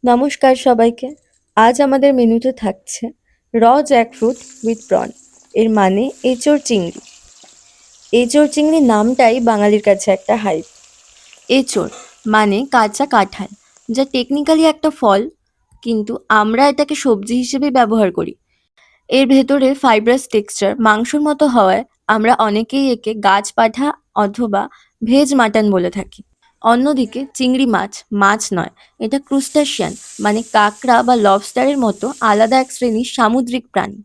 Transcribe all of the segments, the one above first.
নমস্কার সবাইকে। আজ আমাদের মেনুতে থাকছে র জ্যাকফ্রুট উইথ প্রন, এর মানে এঁচোড় চিংড়ি। এঁচোড় চিংড়ি নামটাই বাঙালির কাছে একটা হাইপ। এঁচোড় মানে কাঁচা কাঁঠাল, যা টেকনিক্যালি একটা ফল, কিন্তু আমরা এটাকে সবজি হিসেবে ব্যবহার করি। এর ভেতরে ফাইব্রাস টেক্সচার মাংসর মতো হওয়ায় আমরা অনেকেই একে গাছ পাঠা অথবা ভেজ মাটন বলে থাকি। অন্যদিকে চিংড়ি মাছ মাছ নয়, এটা ক্রুস্টাসিয়ান মানে কাঁকড়া বা লবস্টারের মতো আলাদা এক শ্রেণীর সামুদ্রিক প্রাণী।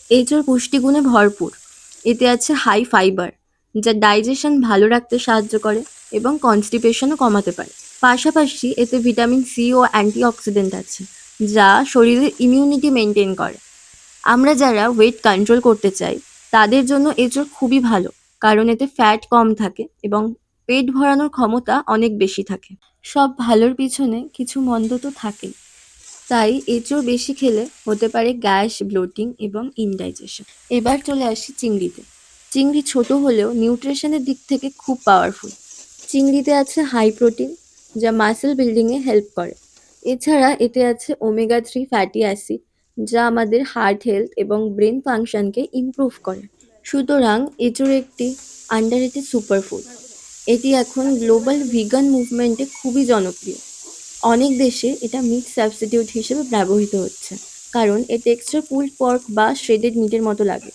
এঁচোড় পুষ্টিগুণে ভরপুর। এতে আছে হাই ফাইবার, যা ডাইজেশন ভালো রাখতে সাহায্য করে এবং কনস্টিপেশনও কমাতে পারে। পাশাপাশি এতে ভিটামিন সি ও অ্যান্টিঅক্সিডেন্ট আছে, যা শরীরের ইমিউনিটি মেনটেন করে। আমরা যারা ওয়েট কন্ট্রোল করতে চাই তাদের জন্য এঁচোড় খুবই ভালো, কারণ এতে ফ্যাট কম থাকে এবং পেট ভরানোর ক্ষমতা অনেক বেশি থাকে। সব ভালোর পিছনে কিছু মন্দ তো থাকেই, তাই এঁচোড় বেশি খেলে হতে পারে গ্যাস, ব্লোটিং এবং ইনডাইজেশন। এবার চলে আসি চিংড়িতে। চিংড়ি ছোট হলেও নিউট্রিশনের দিক থেকে খুব পাওয়ারফুল। চিংড়িতে আছে হাই প্রোটিন, যা মাসেল বিল্ডিংয়ে হেল্প করে। এছাড়া এতে আছে ওমেগা 3 ফ্যাটি অ্যাসিড, যা আমাদের হার্ট হেলথ এবং ব্রেন ফাংশনকে ইমপ্রুভ করে। সুতরাং এঁচোড় একটি আন্ডাররেটেড সুপারফুড। এটি এখন গ্লোবাল ভিগান মুভমেন্টে খুবই জনপ্রিয়। অনেক দেশে এটা মিট সাবস্টিটিউট হিসেবে ব্যবহৃত হচ্ছে, কারণ এর টেক্সচার পুলড পর্ক বা শ্রেডেড মিটের মতো লাগে।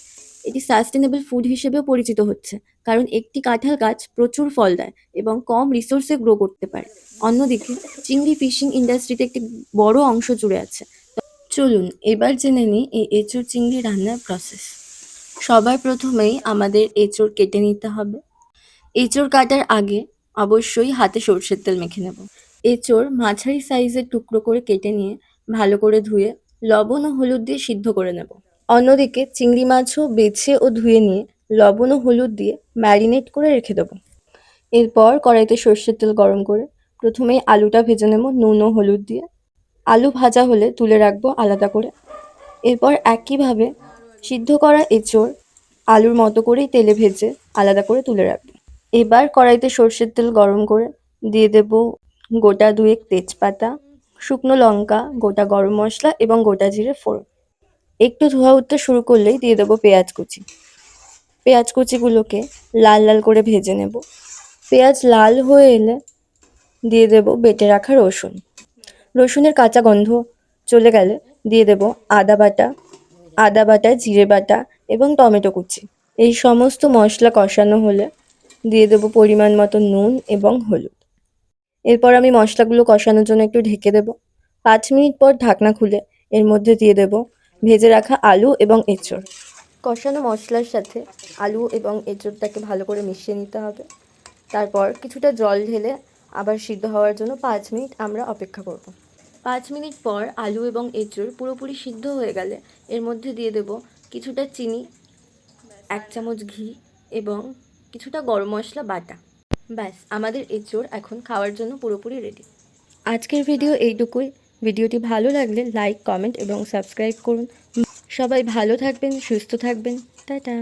এটি সাস্টেনেবল ফুড হিসেবেও পরিচিত হচ্ছে, কারণ একটি কাঁঠাল গাছ প্রচুর ফল দেয় এবং কম রিসোর্সে গ্রো করতে পারে। অন্যদিকে চিংড়ি ফিশিং ইন্ডাস্ট্রিতে একটি বড় অংশ জুড়ে আছে। চলুন এবার জেনে নিই এই এঁচোড় চিংড়ি রান্নার প্রসেস। সবার প্রথমেই আমাদের এঁচোড় কেটে নিতে হবে। এঁচোড় কাটার আগে অবশ্যই হাতে সরষের তেল মেখে নেব। এঁচোড় মাঝারি সাইজের টুকরো করে কেটে নিয়ে ভালো করে ধুয়ে লবণ ও হলুদ দিয়ে সিদ্ধ করে নেব। অন্যদিকে চিংড়ি মাছও বেছে ও ধুয়ে নিয়ে লবণ ও হলুদ দিয়ে ম্যারিনেট করে রেখে দেবো। এরপর কড়াইতে সর্ষের তেল গরম করে প্রথমেই আলুটা ভেজে নেব নুন ও হলুদ দিয়ে। আলু ভাজা হলে তুলে রাখবো আলাদা করে। এরপর একইভাবে সিদ্ধ করা এঁচোড় আলুর মতো করেই তেলে ভেজে আলাদা করে তুলে রাখবো। এবার কড়াইতে সর্ষের তেল গরম করে দিয়ে দেব গোটা 2 তেজপাতা, শুকনো লঙ্কা, গোটা গরম মশলা এবং গোটা জিরে ফোড়ন। একটু ধোঁয়া উঠতে শুরু করলেই দিয়ে দেবো পেঁয়াজ কুচি। পেঁয়াজ কুচিগুলোকে লাল লাল করে ভেজে নেব। পেঁয়াজ লাল হয়ে এলে দিয়ে দেব বেটে রাখা রসুন। রসুনের কাঁচা গন্ধ চলে গেলে দিয়ে দেব আদা বাটা, জিরে বাটা এবং টমেটো কুচি। এই সমস্ত মশলা কষানো হলে দিয়ে দেব পরিমাণ মতো নুন এবং হলুদ। এরপর আমি মশলাগুলো কষানোর জন্য একটু ঢেকে দেব। 5 মিনিট পর ঢাকনা খুলে এর মধ্যে দিয়ে দেব ভেজে রাখা আলু এবং এঁচোড়। কষানো মশলার সাথে আলু এবং এঁচোড়টাকে ভালো করে মিশিয়ে নিতে হবে। তারপর কিছুটা জল ঢেলে আবার সিদ্ধ হওয়ার জন্য 5 মিনিট আমরা অপেক্ষা করব। 5 মিনিট পর আলু এবং এঁচোড় পুরোপুরি সিদ্ধ হয়ে গেলে এর মধ্যে দিয়ে দেব কিছুটা চিনি, 1 চামচ ঘি এবং কিছুটা গরম মশলা বাটা। ব্যাস, আমাদের এঁচোড় এখন খাওয়ার জন্য পুরোপুরি রেডি। আজকের ভিডিও এইটুকুই। ভিডিওটি ভালো লাগলে লাইক, কমেন্ট এবং সাবস্ক্রাইব করুন। সবাই ভালো থাকবেন, সুস্থ থাকবেন। টাটা।